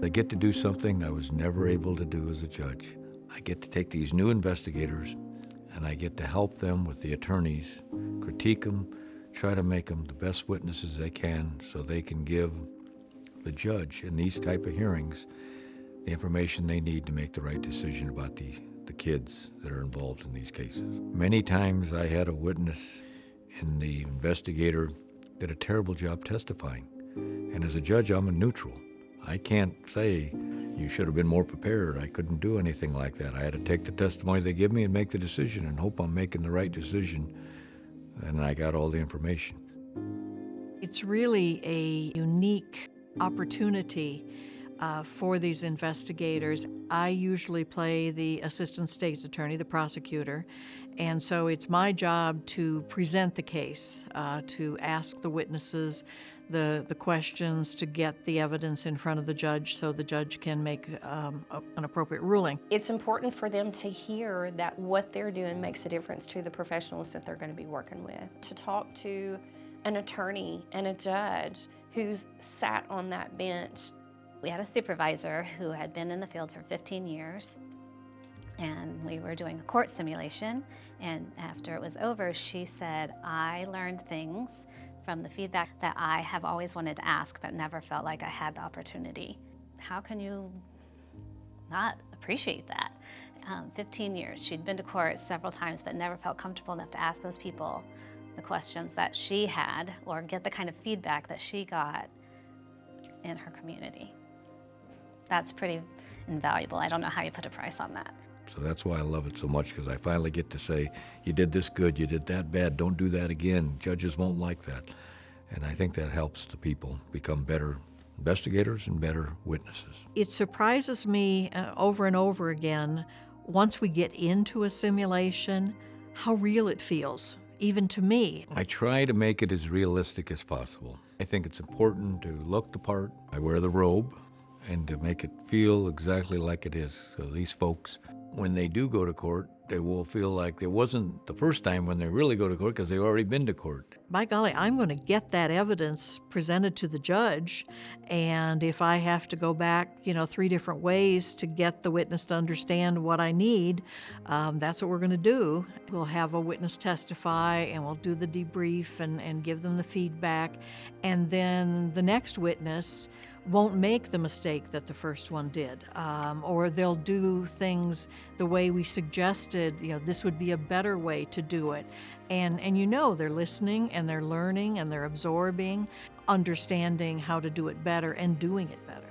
I get to do something I was never able to do as a judge. I get to take these new investigators and I get to help them with the attorneys, critique them, try to make them the best witnesses they can so they can give the judge in these type of hearings the information they need to make the right decision about the kids that are involved in these cases. Many times I had a witness and the investigator did a terrible job testifying. And as a judge, I'm a neutral. I can't say you should have been more prepared. I couldn't do anything like that. I had to take the testimony they give me and make the decision and hope I'm making the right decision. And I got all the information. It's really a unique opportunity for these investigators. I usually play the assistant state's attorney, the prosecutor, and so it's my job to present the case, to ask the witnesses the questions, to get the evidence in front of the judge so the judge can make an appropriate ruling. It's important for them to hear that what they're doing makes a difference to the professionals that they're going to be working with. To talk to an attorney and a judge who's sat on that bench. We had a supervisor who had been in the field for 15 years, and we were doing a court simulation, and after it was over, she said, I learned things from the feedback that I have always wanted to ask but never felt like I had the opportunity. How can you not appreciate that? 15 years, she'd been to court several times but never felt comfortable enough to ask those people the questions that she had or get the kind of feedback that she got in her community. That's pretty invaluable. I don't know how you put a price on that. So that's why I love it so much, because I finally get to say, you did this good, you did that bad, don't do that again. Judges won't like that. And I think that helps the people become better investigators and better witnesses. It surprises me over and over again, once we get into a simulation, how real it feels, even to me. I try to make it as realistic as possible. I think it's important to look the part. I wear the robe, and to make it feel exactly like it is. So these folks, when they do go to court, they will feel like it wasn't the first time when they really go to court, because they've already been to court. By golly, I'm going to get that evidence presented to the judge, and if I have to go back, 3 different ways to get the witness to understand what I need, that's what we're going to do. We'll have a witness testify, and we'll do the debrief and give them the feedback, and then the next witness won't make the mistake that the first one did, or they'll do things the way we suggested. This would be a better way to do it. And they're listening and they're learning and they're absorbing, understanding how to do it better and doing it better.